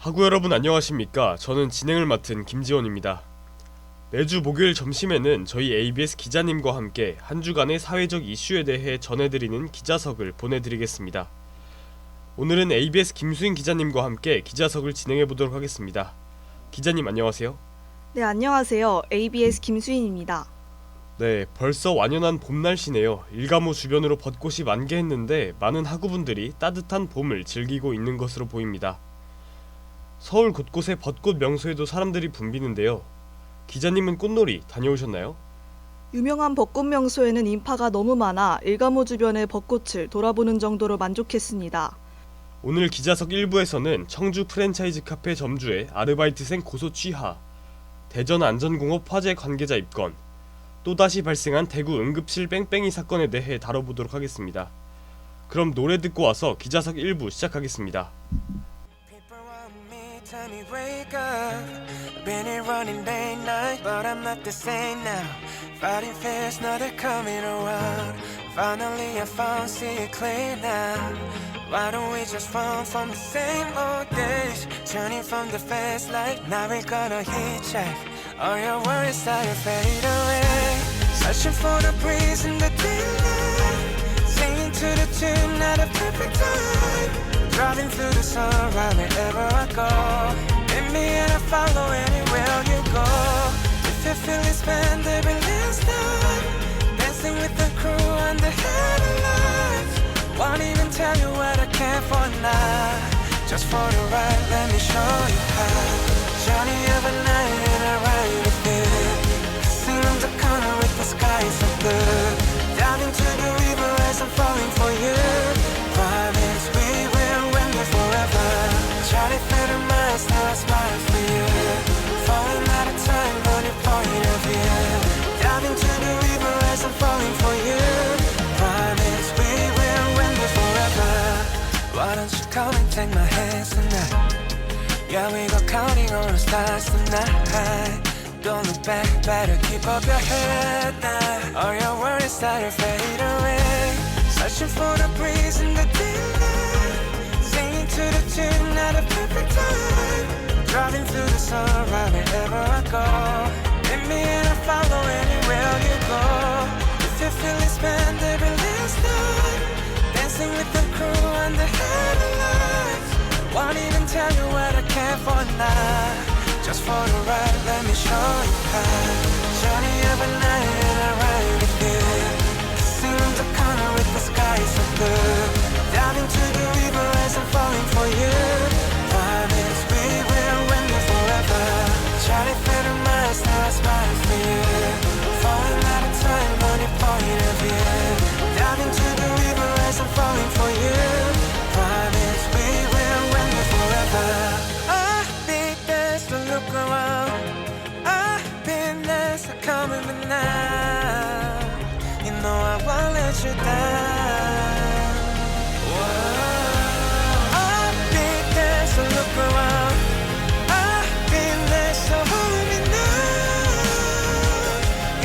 하구 여러분 안녕하십니까. 저는 진행을 맡은 김지원입니다. 매주 목요일 점심에는 저희 ABS 기자님과 함께 한 주간의 사회적 이슈에 대해 전해드리는 기자석을 보내드리겠습니다. 오늘은 ABS 김수인 기자님과 함께 기자석을 진행해보도록 하겠습니다. 기자님 안녕하세요. 네, 안녕하세요. ABS 김수인입니다. 네, 벌써 완연한 봄 날씨네요. 일가무 주변으로 벚꽃이 만개했는데 많은 학우분들이 따뜻한 봄을 즐기고 있는 것으로 보입니다. 서울 곳곳의 벚꽃 명소에도 사람들이 붐비는데요. 기자님은 꽃놀이 다녀오셨나요? 유명한 벚꽃 명소에는 인파가 너무 많아 일가무 주변의 벚꽃을 돌아보는 정도로 만족했습니다. 오늘 기자석 1부에서는 청주 프랜차이즈 카페 점주의 아르바이트생 고소 취하, 대전 안전공업 화재 관계자 입건, 또다시 발생한 대구 응급실 뺑뺑이 사건에 대해 다뤄보도록 하겠습니다. 그럼 노래 듣고 와서 기자석 1부 시작하겠습니다. Tell me wake up. Been here running day night, but I'm not the same now. Fighting fears, now they're coming around. Finally I found, see it clear now. Why don't we just run from the same old days? Turning from the fast light, now we're gonna hit check. All your worries start to fade away. Searching for the breeze in the daylight, singing to the tune at a perfect time. Driving through the sun, right wherever I go. Meet me and I follow anywhere you go. If you feel it's been there last night, dancing with the crew under headlights. Won't even tell you what I care for now. Just for the ride, let me show you how. Journey of a night and I ride with you. Kissing on the corner with the sky so blue. Down into the river as I'm falling for you. Promise we will win it forever. Charlie through the miles, now I smile for you. Falling out of time on your point of view. Down into the river as I'm falling for you. Promise we will win it forever. Why don't you come and take my hands tonight? Yeah, we go counting on the stars tonight. Don't look back, better keep up your head now. All your worries start to fade away. Searching for the breeze in the daylight, singing to the tune at a perfect time. Driving through the sun, right wherever I go. Meet me and I follow anywhere you go. If you feel it's been there last night, dancing with the crew under headlights. Won't even tell you what I care for now. Just for the ride, let me show you how. Journey of a night and I ride with you. Kissing on the corner with the sky so blue. Down into the river as I'm falling for you. Promise we will win it forever. Charlie through the miles, now I smile for you. Falling out of time on your point of view. Down into the river as I'm falling for you. Promise we will win it forever. I'll be there, so look around. I've been there, so come with me now. You know I won't let you down. Whoa. I'll be there, so look around. I've been there, so hold me now.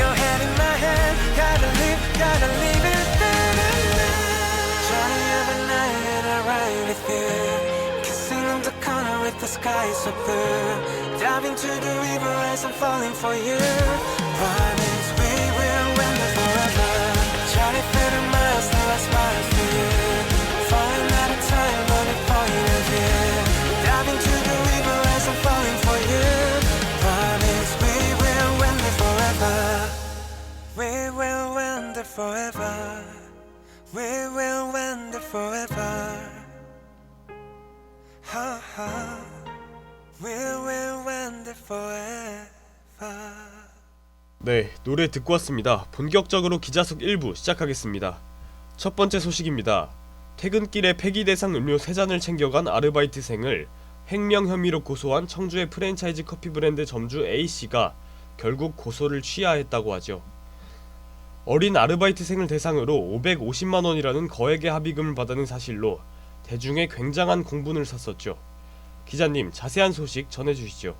Your hand in my hand, gotta leave it there tonight. Journey of a night and I ride with you. Kissing on the corner with the sky so blue. Diving to the river as I'm falling for you. Promise we will win it forever. Charlie through the miles, now I smile for you. Falling out of time on your point of view. Diving to the river as I'm falling for you. Promise we will win it forever. We will win it forever. We will win it forever. Ha ha. We will win it forever. 네, 노래 듣고 왔습니다. 본격적으로 기자석 1부 시작하겠습니다. 첫 번째 소식입니다. 퇴근길에 폐기 대상 음료 3잔을 챙겨간 아르바이트생을 횡령 혐의로 고소한 청주의 프랜차이즈 커피 브랜드 점주 A씨가 결국 고소를 취하했다고 하죠. 어린 아르바이트생을 대상으로 550만원이라는 거액의 합의금을 받아낸 사실로 대중의 굉장한 공분을 샀었죠. 기자님, 자세한 소식 전해주시죠.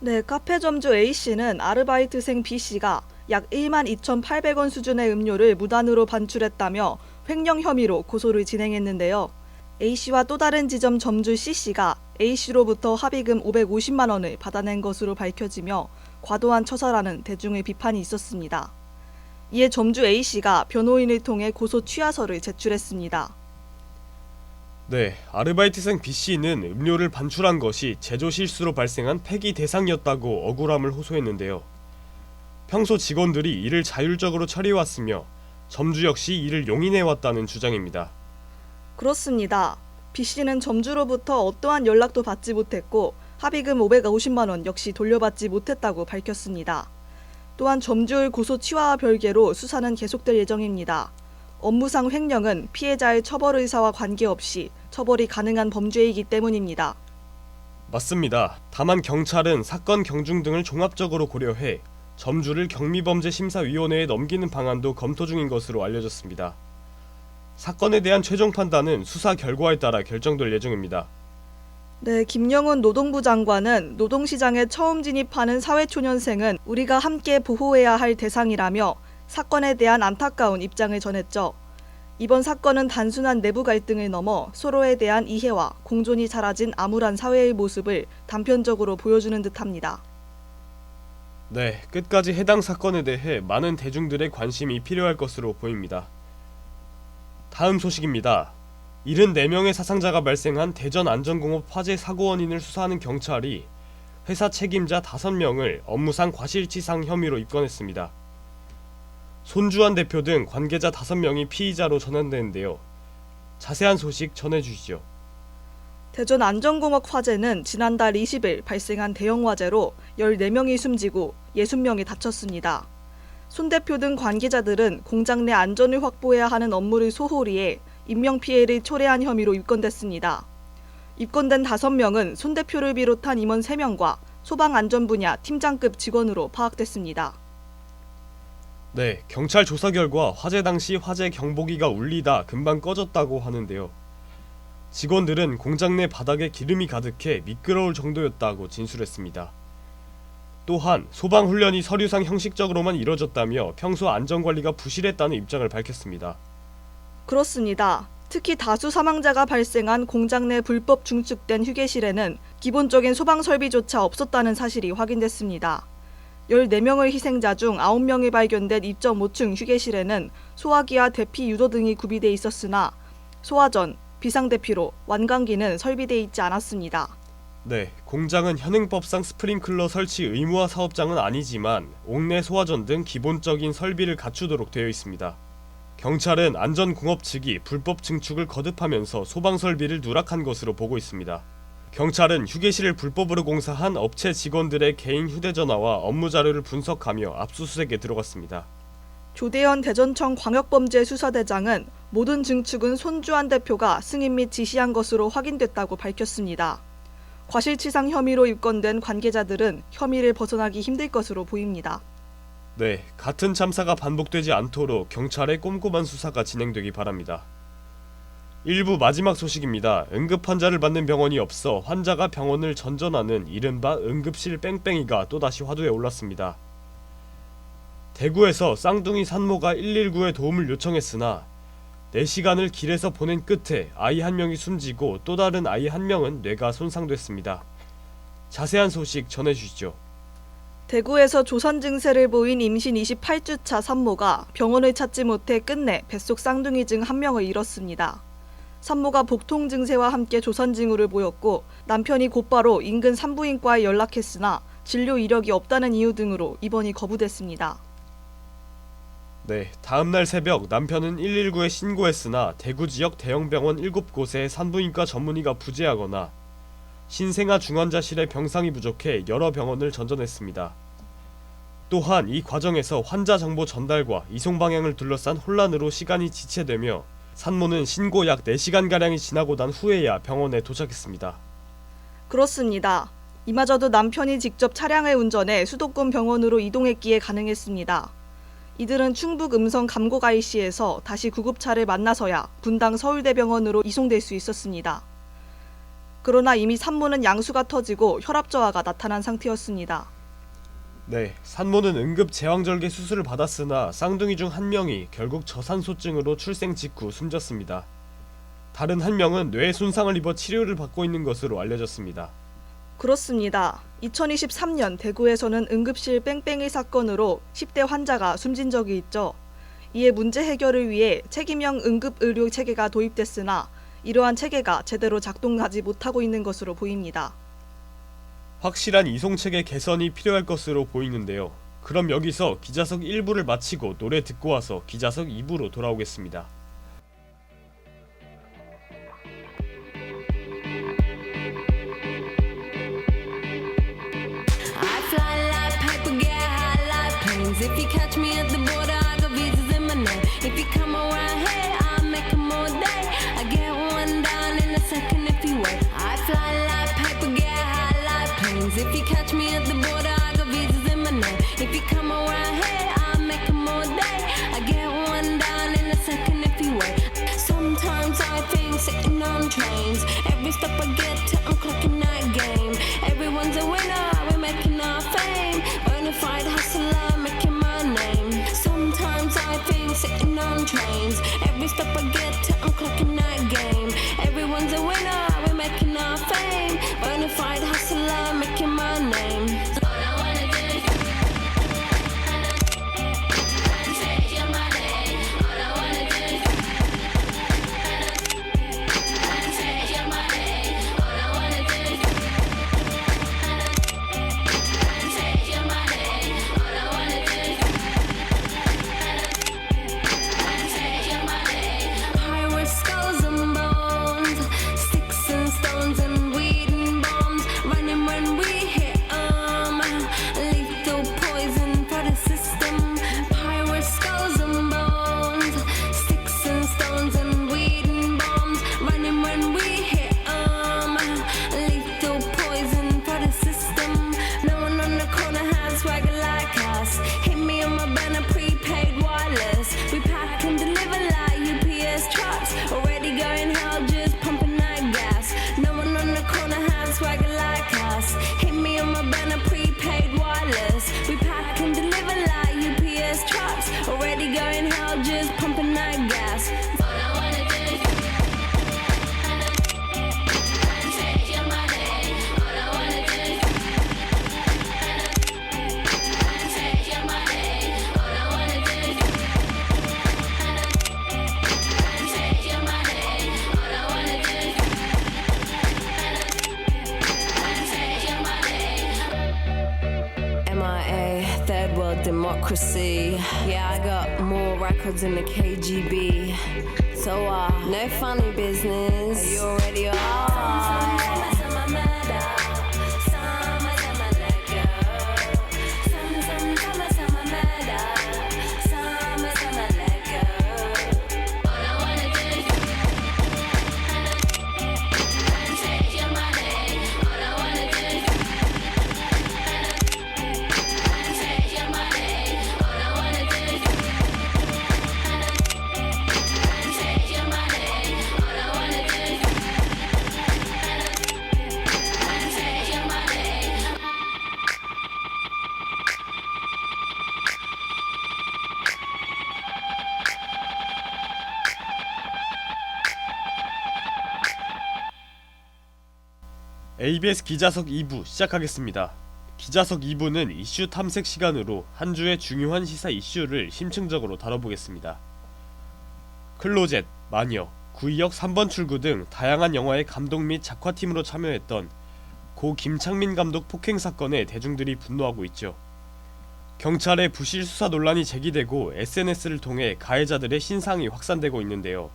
네, 카페 점주 A씨는 아르바이트생 B씨가 약 12,800원 수준의 음료를 무단으로 반출했다며 횡령 혐의로 고소를 진행했는데요. A씨와 또 다른 지점 점주 C씨가 A씨로부터 합의금 550만 원을 받아낸 것으로 밝혀지며 과도한 처사라는 대중의 비판이 있었습니다. 이에 점주 A씨가 변호인을 통해 고소 취하서를 제출했습니다. 네, 아르바이트생 B씨는 음료를 반출한 것이 제조 실수로 발생한 폐기 대상이었다고 억울함을 호소했는데요. 평소 직원들이 이를 자율적으로 처리해왔으며 점주 역시 이를 용인해왔다는 주장입니다. 그렇습니다. B씨는 점주로부터 어떠한 연락도 받지 못했고 합의금 550만 원 역시 돌려받지 못했다고 밝혔습니다. 또한 점주의 고소 취하와 별개로 수사는 계속될 예정입니다. 업무상 횡령은 피해자의 처벌 의사와 관계없이 처벌이 가능한 범죄이기 때문입니다. 맞습니다. 다만 경찰은 사건 경중 등을 종합적으로 고려해 점주를 경미범죄심사위원회에 넘기는 방안도 검토 중인 것으로 알려졌습니다. 사건에 대한 최종 판단은 수사 결과에 따라 결정될 예정입니다. 네, 김영훈 노동부 장관은 노동시장에 처음 진입하는 사회초년생은 우리가 함께 보호해야 할 대상이라며 사건에 대한 안타까운 입장을 전했죠. 이번 사건은 단순한 내부 갈등을 넘어 서로에 대한 이해와 공존이 사라진 암울한 사회의 모습을 단편적으로 보여주는 듯합니다. 네, 끝까지 해당 사건에 대해 많은 대중들의 관심이 필요할 것으로 보입니다. 다음 소식입니다. 74명의 사상자가 발생한 대전안전공업 화재 사고 원인을 수사하는 경찰이 회사 책임자 5명을 업무상 과실치상 혐의로 입건했습니다. 손주환 대표 등 관계자 5명이 피의자로 전환되는데요. 자세한 소식 전해주시죠. 대전 안전공업 화재는 지난달 20일 발생한 대형 화재로 14명이 숨지고 60명이 다쳤습니다. 손 대표 등 관계자들은 공장 내 안전을 확보해야 하는 업무를 소홀히 해 인명피해를 초래한 혐의로 입건됐습니다. 입건된 5명은 손 대표를 비롯한 임원 3명과 소방안전 분야 팀장급 직원으로 파악됐습니다. 네, 경찰 조사 결과 화재 당시 화재 경보기가 울리다 금방 꺼졌다고 하는데요. 직원들은 공장 내 바닥에 기름이 가득해 미끄러울 정도였다고 진술했습니다. 또한 소방훈련이 서류상 형식적으로만 이뤄졌다며 평소 안전관리가 부실했다는 입장을 밝혔습니다. 그렇습니다. 특히 다수 사망자가 발생한 공장 내 불법 중축된 휴게실에는 기본적인 소방 설비조차 없었다는 사실이 확인됐습니다. 14명의 희생자 중 9명이 발견된 2.5층 휴게실에는 소화기와 대피 유도 등이 구비돼 있었으나 소화전, 비상대피로, 완강기는 설비돼 있지 않았습니다. 네, 공장은 현행법상 스프링클러 설치 의무화 사업장은 아니지만 옥내 소화전 등 기본적인 설비를 갖추도록 되어 있습니다. 경찰은 안전공업 측이 불법 증축을 거듭하면서 소방설비를 누락한 것으로 보고 있습니다. 경찰은 휴게실을 불법으로 공사한 업체 직원들의 개인 휴대전화와 업무 자료를 분석하며 압수수색에 들어갔습니다. 조대현 대전청 광역범죄수사대장은 모든 증축은 손주환 대표가 승인 및 지시한 것으로 확인됐다고 밝혔습니다. 과실치상 혐의로 입건된 관계자들은 혐의를 벗어나기 힘들 것으로 보입니다. 네, 같은 참사가 반복되지 않도록 경찰의 꼼꼼한 수사가 진행되기 바랍니다. 1부 마지막 소식입니다. 응급 환자를 받는 병원이 없어 환자가 병원을 전전하는 이른바 응급실 뺑뺑이가 또다시 화두에 올랐습니다. 대구에서 쌍둥이 산모가 119에 도움을 요청했으나 4시간을 길에서 보낸 끝에 아이 1명이 숨지고 또 다른 아이 1명은 뇌가 손상됐습니다. 자세한 소식 전해주시죠. 대구에서 조선 증세를 보인 임신 28주차 산모가 병원을 찾지 못해 끝내 뱃속 쌍둥이 중 1명을 잃었습니다. 산모가 복통 증세와 함께 조선 징후를 보였고 남편이 곧바로 인근 산부인과에 연락했으나 진료 이력이 없다는 이유 등으로 입원이 거부됐습니다. 네, 다음날 새벽 남편은 119에 신고했으나 대구 지역 대형병원 7곳에 산부인과 전문의가 부재하거나 신생아 중환자실에 병상이 부족해 여러 병원을 전전했습니다. 또한 이 과정에서 환자 정보 전달과 이송 방향을 둘러싼 혼란으로 시간이 지체되며 산모는 신고 약 4시간가량이 지나고 난 후에야 병원에 도착했습니다. 그렇습니다. 이마저도 남편이 직접 차량을 운전해 수도권 병원으로 이동했기에 가능했습니다. 이들은 충북 음성 감곡IC에서 다시 구급차를 만나서야 분당 서울대병원으로 이송될 수 있었습니다. 그러나 이미 산모는 양수가 터지고 혈압 저하가 나타난 상태였습니다. 네, 산모는 응급 제왕절개 수술을 받았으나 쌍둥이 중 1명이 결국 저산소증으로 출생 직후 숨졌습니다. 다른 한 명은 뇌에 손상을 입어 치료를 받고 있는 것으로 알려졌습니다. 그렇습니다. 2023년 대구에서는 응급실 뺑뺑이 사건으로 10대 환자가 숨진 적이 있죠. 이에 문제 해결을 위해 책임형 응급의료 체계가 도입됐으나 이러한 체계가 제대로 작동하지 못하고 있는 것으로 보입니다. 확실한 이송체계 개선이 필요할 것으로 보이는데요. 그럼 여기서 기자석 1부를 마치고 노래 듣고 와서 기자석 2부로 돌아오겠습니다. I fly like paper, get high like planes. If you catch me at the border, I got visas in my name. If you come around here, I'll make 'em all day. I get one down in a second if you wait. I fly like paper, get high like planes. If you catch me at the border, I got visas in my name. If you come around here, I'll make 'em all day. I get one down in a second if you wait. Sometimes I think sitting on trains. Every stop I get to, I'm clocking that game. Everyone's a winner, we're making our fame. Bonafide hustler, making my name. Sometimes I think sitting on trains. Every stop I get to, I'm clocking that game. Everyone's a winner, we're making our fame. Bonafide hustler, making my name. All I wanna do is take your money. All I wanna do is take your money. All I wanna do is take your money. All I wanna do is take your money. Pirates, skulls and bones, sticks and stones and weed and bombs. Running when we hit 'em. Lethal poison for the system. Pirates, skulls and bones, sticks and stones and weed and bombs. Running when we hit 'em. Lethal poison for the system. No one on the corner has swagger like us. Hit me on my banner, prepaid wireless. We pack and deliver like UPS trucks. Already going hell, just pumping that gas. No one on the corner has swagger like us. Hit me on my banner, prepaid wireless. We pack and deliver like UPS trucks. Already going hell, just pumping that gas. All I wanna do is take your money. All I wanna do is take your money. All I wanna do is take your money. All I wanna do is take your money. MIA, third world democracy. Yeah, I got more records than the KGB. So, no funny business. You already are. All I wanna do is take your money. All I wanna do is take your money. All I wanna do is take your money. All I wanna do is take your money. ABS 기자석 2부 시작하겠습니다. 기자석 2부는 이슈 탐색 시간으로 한 주의 중요한 시사 이슈를 심층적으로 다뤄보겠습니다. 클로젯, 마녀, 구의역 3번 출구 등 다양한 영화의 감독 및 작화팀으로 참여했던 고 김창민 감독 폭행 사건에 대중들이 분노하고 있죠. 경찰의 부실 수사 논란이 제기되고 SNS를 통해 가해자들의 신상이 확산되고 있는데요.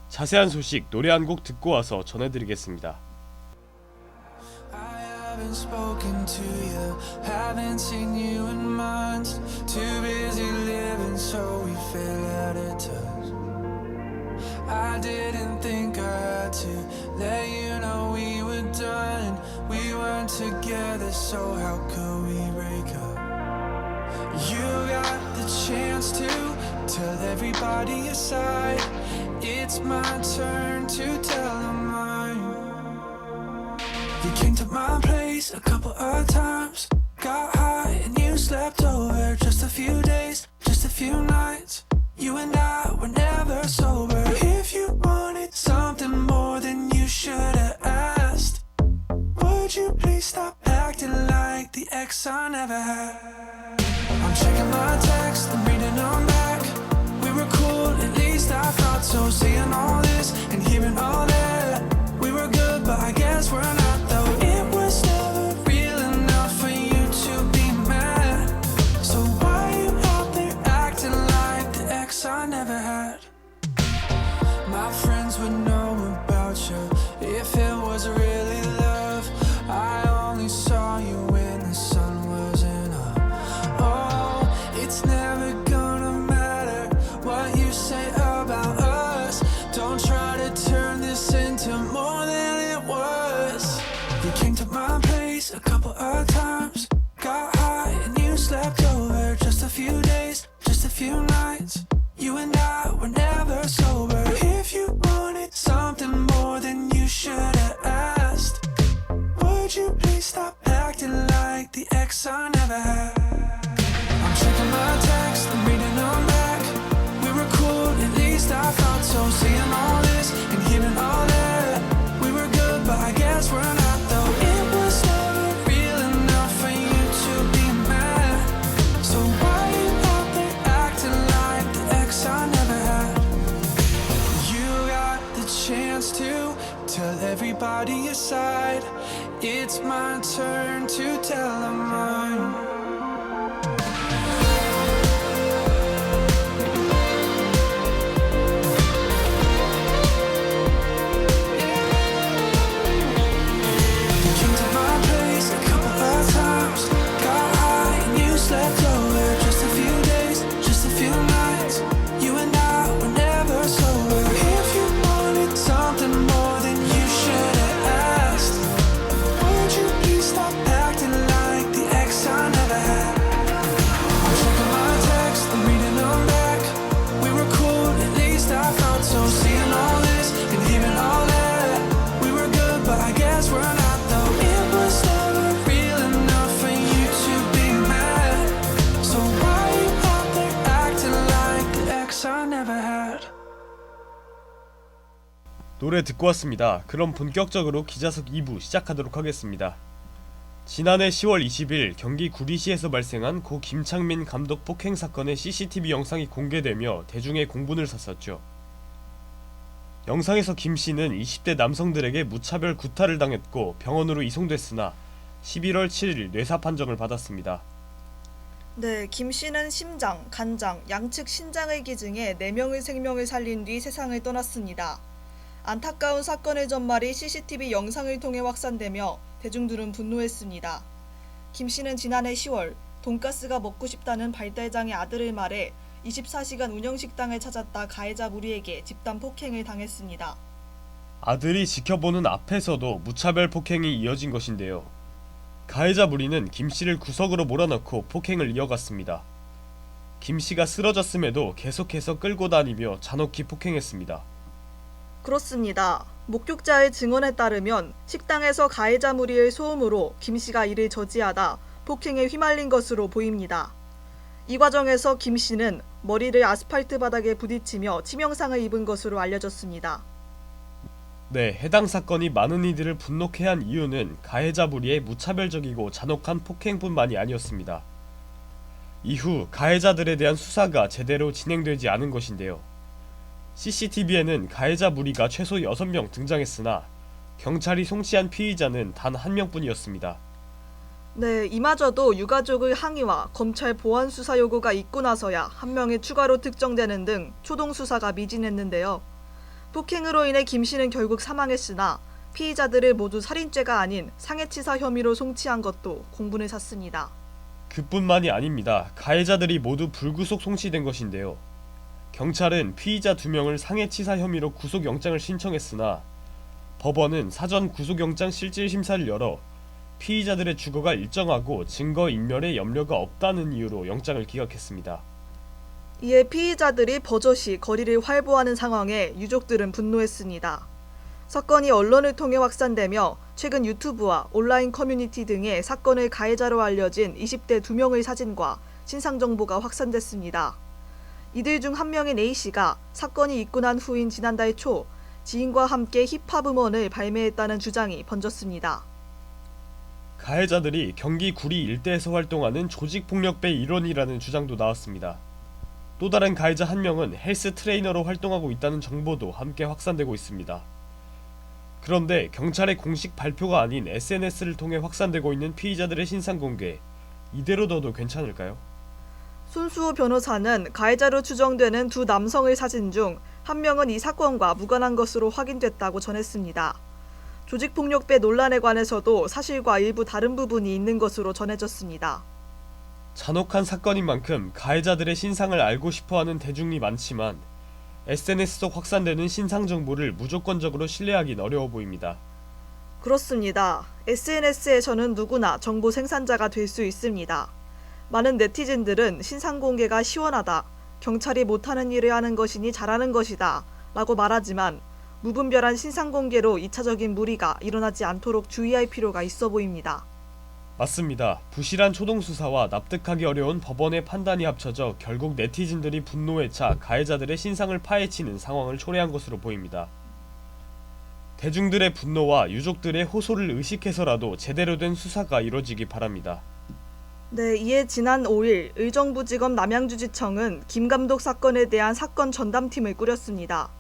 자세한 소식 노래 한 곡 듣고 와서 전해드리겠습니다. I haven't spoken to you, haven't seen you in months. Too busy living, so we fell out of touch. I didn't think I had to let you know we were done. We weren't together, so how could we break up? You got the chance to tell everybody your side. It's my turn to tell them mine. You came to my place a couple of times. Got high and you slept over. Just a few days, just a few nights. You and I were never sober. If you wanted some I never had. I'm checking my text and reading them back. We were cool, at least I thought so. Seeing all this and hearing all that. We were good, but I guess we're not though. It was never real enough for you to be mad. So why you out there acting like the ex I never had? My friends would know about you if it was really love. I only saw you when the sun wasn't up. Oh, it's never gonna matter what you say about us. Don't try to turn this into more than it was. You came to my place a couple of times, got high and you slept over. Just a few days, just a few nights. You and I were never sober. If you wanted something more, then you should have asked. Would you please stop acting like the ex I never had? I'm checking my text and reading them back. We were cool, at least I thought so. Seeing all this and hearing all that. We were good, but I guess we're not though. It was never real enough for you to be mad. So why you out there acting like the ex I never had? You got the chance to tell everybody your side. It's my turn to tell them mine. You came to my place a couple of times, got high and you slept over. Just a few days, just a few nights. You and I were never sober. If you wanted something more, then you should have asked. Would you please stop acting like the ex I never had? I'm checking my text and reading them back. We were cool, at least I thought so. Seeing all this and hearing all that. We were good, but I guess we're not though. It was never real enough for you to be mad. So why you out there acting like the ex I never had? 노래 듣고 왔습니다. 그럼 본격적으로 기자석 2부 시작하도록 하겠습니다. 지난해 10월 20일 경기 구리시에서 발생한 고 김창민 감독 폭행 사건의 CCTV 영상이 공개되며 대중의 공분을 샀었죠. 영상에서 김 씨는 20대 남성들에게 무차별 구타를 당했고 병원으로 이송됐으나 11월 7일 뇌사 판정을 받았습니다. 네, 김 씨는 심장, 간장, 양측 신장의 기증에 4명의 생명을 살린 뒤 세상을 떠났습니다. 안타까운 사건의 전말이 CCTV 영상을 통해 확산되며 대중들은 분노했습니다. 김 씨는 지난해 10월 돈가스가 먹고 싶다는 발달장애 아들을 말해 24시간 운영식당을 찾았다 가해자 무리에게 집단 폭행을 당했습니다. 아들이 지켜보는 앞에서도 무차별 폭행이 이어진 것인데요. 가해자 무리는 김 씨를 구석으로 몰아넣고 폭행을 이어갔습니다. 김 씨가 쓰러졌음에도 계속해서 끌고 다니며 잔혹히 폭행했습니다. 그렇습니다. 목격자의 증언에 따르면 식당에서 가해자 무리의 소음으로 김 씨가 이를 저지하다 폭행에 휘말린 것으로 보입니다. 이 과정에서 김 씨는 머리를 아스팔트 바닥에 부딪히며 치명상을 입은 것으로 알려졌습니다. 네, 해당 사건이 많은 이들을 분노케 한 이유는 가해자 무리의 무차별적이고 잔혹한 폭행뿐만이 아니었습니다. 이후 가해자들에 대한 수사가 제대로 진행되지 않은 것인데요. CCTV에는 가해자 무리가 최소 6명 등장했으나 경찰이 송치한 피의자는 단 1명뿐이었습니다. 네, 이마저도 유가족의 항의와 검찰 보완 수사 요구가 있고 나서야 1명이 추가로 특정되는 등 초동 수사가 미진했는데요. 폭행으로 인해 김 씨는 결국 사망했으나 피의자들을 모두 살인죄가 아닌 상해치사 혐의로 송치한 것도 공분을 샀습니다. 그뿐만이 아닙니다. 가해자들이 모두 불구속 송치된 것인데요. 경찰은 피의자 2명을 상해치사 혐의로 구속영장을 신청했으나 법원은 사전 구속영장 실질심사를 열어 피의자들의 주거가 일정하고 증거인멸에 염려가 없다는 이유로 영장을 기각했습니다. 이에 피의자들이 버젓이 거리를 활보하는 상황에 유족들은 분노했습니다. 사건이 언론을 통해 확산되며 최근 유튜브와 온라인 커뮤니티 등에 사건의 가해자로 알려진 20대 2명의 사진과 신상정보가 확산됐습니다. 이들 중 1명인 A씨가 사건이 있고 난 후인 지난달 초 지인과 함께 힙합 음원을 발매했다는 주장이 번졌습니다. 가해자들이 경기 구리 일대에서 활동하는 조직폭력배 일원이라는 주장도 나왔습니다. 또 다른 가해자 한 명은 헬스 트레이너로 활동하고 있다는 정보도 함께 확산되고 있습니다. 그런데 경찰의 공식 발표가 아닌 SNS를 통해 확산되고 있는 피의자들의 신상 공개, 이대로 둬도 괜찮을까요? 손수호 변호사는 가해자로 추정되는 두 남성의 사진 중 한 명은 이 사건과 무관한 것으로 확인됐다고 전했습니다. 조직폭력배 논란에 관해서도 사실과 일부 다른 부분이 있는 것으로 전해졌습니다. 잔혹한 사건인 만큼 가해자들의 신상을 알고 싶어하는 대중이 많지만 SNS 속 확산되는 신상 정보를 무조건적으로 신뢰하긴 어려워 보입니다. 그렇습니다. SNS에서는 누구나 정보 생산자가 될 수 있습니다. 많은 네티즌들은 신상 공개가 시원하다, 경찰이 못하는 일을 하는 것이니 잘하는 것이다 라고 말하지만 무분별한 신상 공개로 2차적인 무리가 일어나지 않도록 주의할 필요가 있어 보입니다. 맞습니다. 부실한 초동수사와 납득하기 어려운 법원의 판단이 합쳐져 결국 네티즌들이 분노에 차 가해자들의 신상을 파헤치는 상황을 초래한 것으로 보입니다. 대중들의 분노와 유족들의 호소를 의식해서라도 제대로 된 수사가 이뤄지기 바랍니다. 네, 이에 지난 5일 의정부지검 남양주지청은 김 감독 사건에 대한 사건 전담팀을 꾸렸습니다.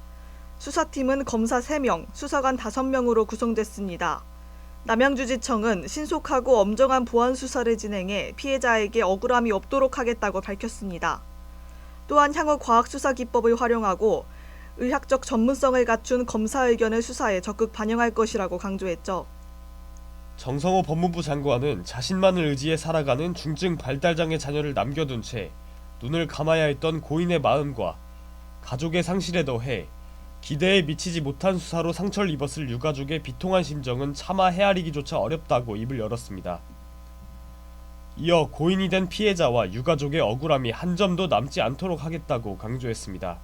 수사팀은 검사 3명, 수사관 5명으로 구성됐습니다. 남양주지청은 신속하고 엄정한 보안 수사를 진행해 피해자에게 억울함이 없도록 하겠다고 밝혔습니다. 또한 향후 과학수사기법을 활용하고 의학적 전문성을 갖춘 검사 의견을 수사에 적극 반영할 것이라고 강조했죠. 정성호 법무부 장관은 자신만을 의지해 살아가는 중증 발달장애 자녀를 남겨둔 채 눈을 감아야 했던 고인의 마음과 가족의 상실에 더해 기대에 미치지 못한 수사로 상처를 입었을 유가족의 비통한 심정은 차마 헤아리기조차 어렵다고 입을 열었습니다. 이어 고인이 된 피해자와 유가족의 억울함이 한 점도 남지 않도록 하겠다고 강조했습니다.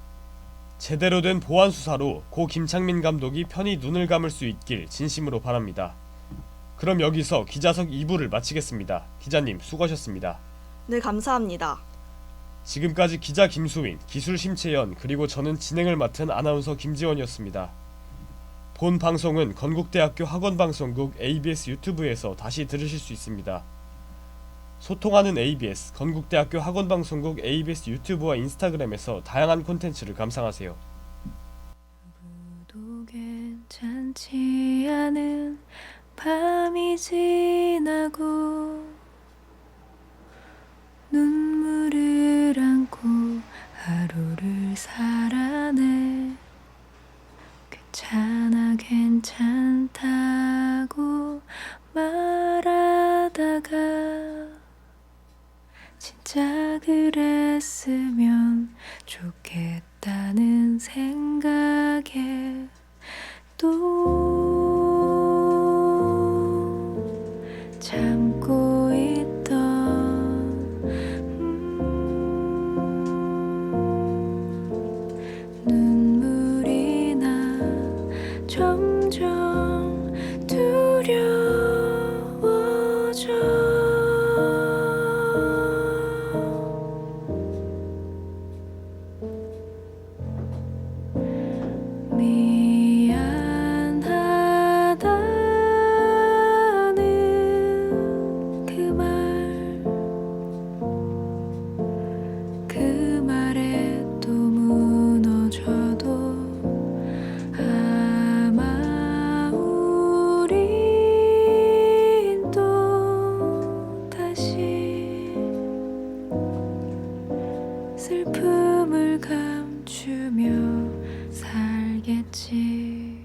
제대로 된 보안 수사로 고 김창민 감독이 편히 눈을 감을 수 있길 진심으로 바랍니다. 그럼 여기서 기자석 2부를 마치겠습니다. 기자님 수고하셨습니다. 네, 감사합니다. 지금까지 기자 김수인, 기술 심채연, 그리고 저는 진행을 맡은 아나운서 김지원이었습니다. 본 방송은 건국대학교 학원방송국 ABS 유튜브에서 다시 들으실 수 있습니다. 소통하는 ABS, 건국대학교 학원방송국 ABS 유튜브와 인스타그램에서 다양한 콘텐츠를 감상하세요. 누구도 괜찮지 않은 밤이 지나고 눈물을 안고 하루를 살아내 괜찮아 괜찮다고 말하다가 진짜 그랬으면 좋겠다는 생각에 또 참고 있던 눈물이 나 점점 두려워져 미안하다는 그 말에 또 무너져도 아마 우린 또 다시 슬픔을 감추며 살겠지.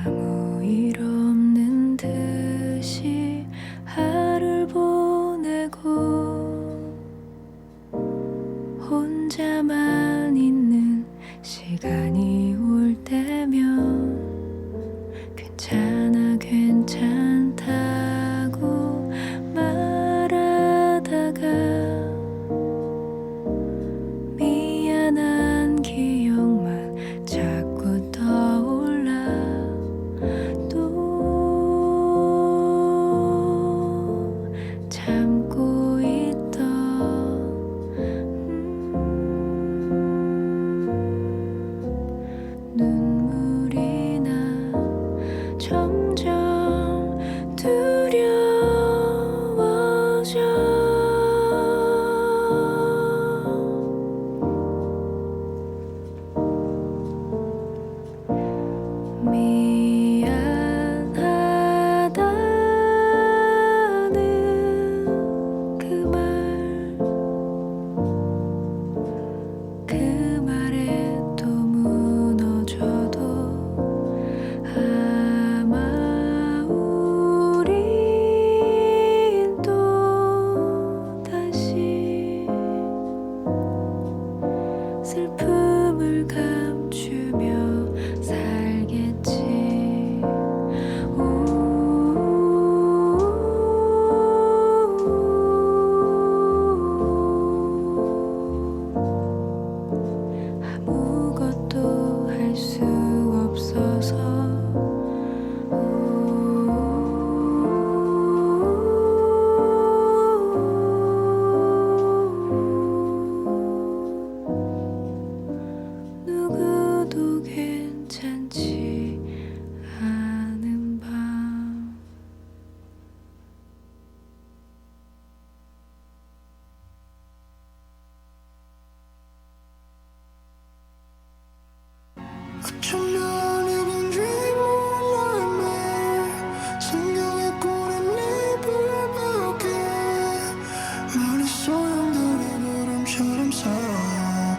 아무 일 없는 듯이 하루를 보내고 어쩌면 이건 dream nightmare 생각에 꾸는 네 불밖에 머릿 소용돌이 구름처럼 쌓여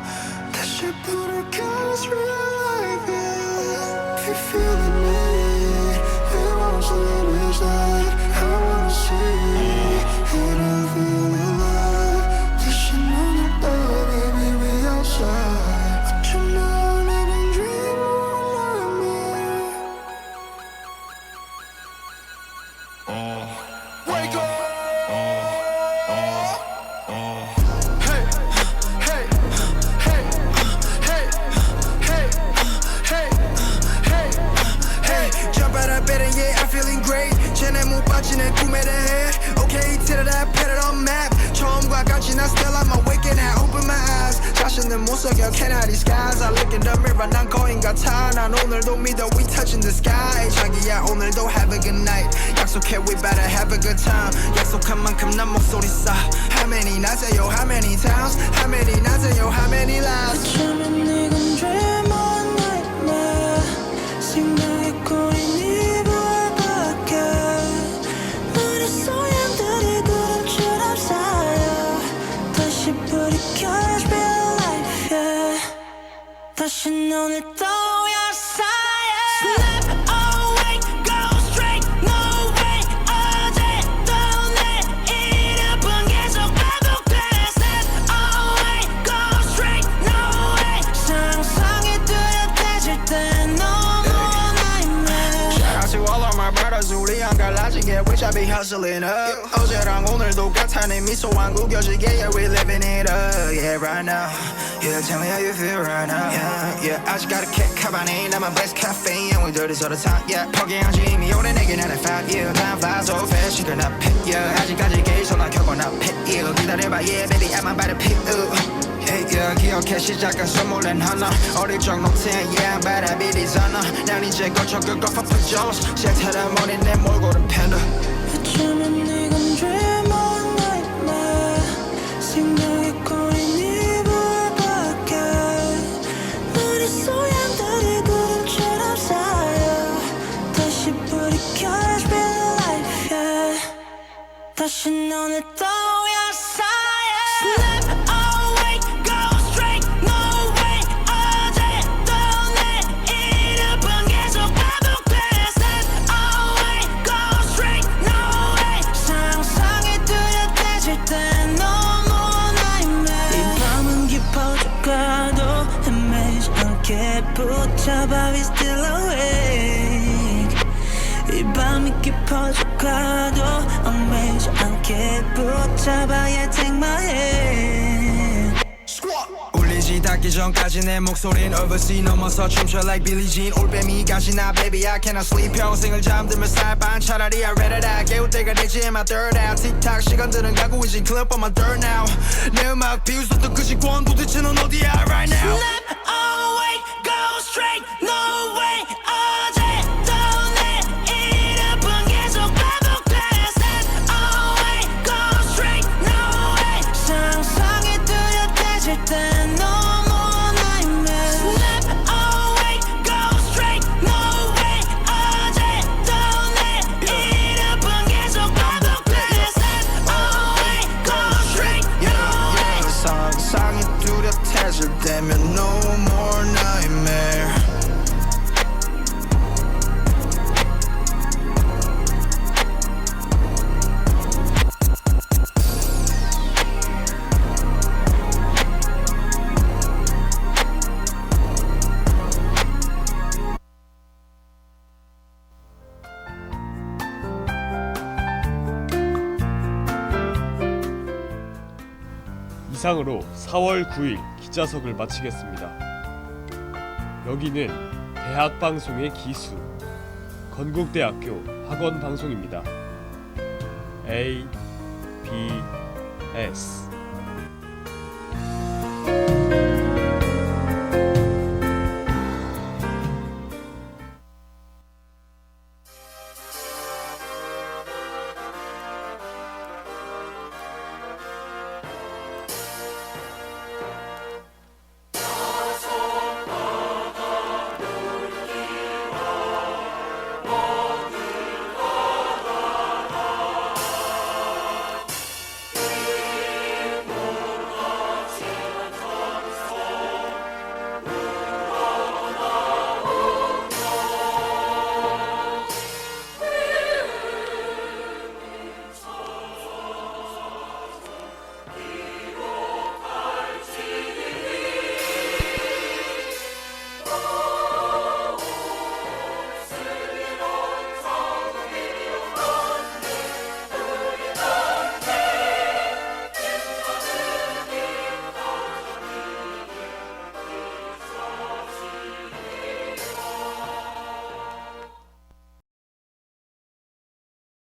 다시 부를까 real life yeah. If you feeling me it won't slip inside I wanna see it all feeling like 다시 눈을 떠 baby we outside 어쩌면 이건 dream nightmare Wake up Hey, hey, hey, hey, hey, hey, hey, hey. Jump out of bed and yeah, I'm feeling great. 쟤네 못 빠지는 꿈에 대해. Okay, till that put it on map. 처음과 같이 난 still I'm awake and I open my eyes. 자신을 못 속여 cannot disguise. I look in the mirror 난 거인 같아. 난 오늘도 믿어 we touching the sky. 자기야 오늘도 have a good night. 약속해 we better have a good time. 약속한 만큼 난 목소리 쌓아. How many 낮에요 how many times. How many 낮에요 how many lives. 어쩌면 이건 dream or nightmare. 생각에 꼬인 이불밖에 머릿 소양들이 구름처럼 쌓여 다시 부딪혀 real life yeah. 다시 눈을 떠야 쌓여 Slip away go straight no way 어제도 내일은 계속 반복돼 Slip away go straight no way 상상이 뚜렷해질 땐 너무 nightmare Shout out to all of my brothers 우리 안 갈라지게 which I be hustling up 어제랑 오늘도 같아 내 미소 안 구겨지게 yeah we living it up yeah right now yeah tell me how you feel right now yeah yeah 아직 got a kick 카바네 나만 best caffeine and we do this all the time yeah 포기한 지 이미 오래 내게 나는 5 year time flies so fast she gonna pick yeah 아직까지 계속 나 켜고 나 pick yeah 기다려봐 yeah baby I'm about to pick up Hey, yeah, 기억해 시작한 선물은 하나 어릴 적 노트에 yeah better be designer 난 이제 거쳐 그거 Papa Jones 색다른 머리 내 몰골은 팬더 어쩌면 이건 dream or nightmare 생각에 꼬인 이불밖에 머릿 소양들이 구름처럼 쌓여 다시 부딪혀 real life yeah 다시 눈을 떠야 쌓여 Slip away go straight no way 어제도 내일은 계속 반복돼 Slip away go straight no way 상상이 뚜렷해질 땐 너무 nightmare 이 밤은 깊어져가도 헤매지 않게 붙잡아 we still awake 이 밤이 깊어져가도 얽매이지 않게 붙잡아야 take my hand 울리지 닿기 전까지 내 목소린 oversea 넘어서 춤춰 like Billie Jean 올빼미 가시나 baby I cannot sleep 평생을 잠들며 살반 차라리 I read it out 깨울 때가 되지 my third out 틱탁 시간들은 가고 있지 club on my third now 내 음악 비웃었던 그 시권 도대체 넌 어디야 right now Slip away go straight no way 어제도 내일은 계속 반복돼 Slip away go straight no way 상상이 뚜렷해질 땐 너무 nightmare Slip away go straight no way 어제도 내일은 계속 반복돼 Slip away go straight no way 상상이 뚜렷해질 때면 no more nightmare 이상으로 4월 9일 기자석을 마치겠습니다. 여기는 대학방송의 기수 건국대학교 학원방송입니다. A, B, S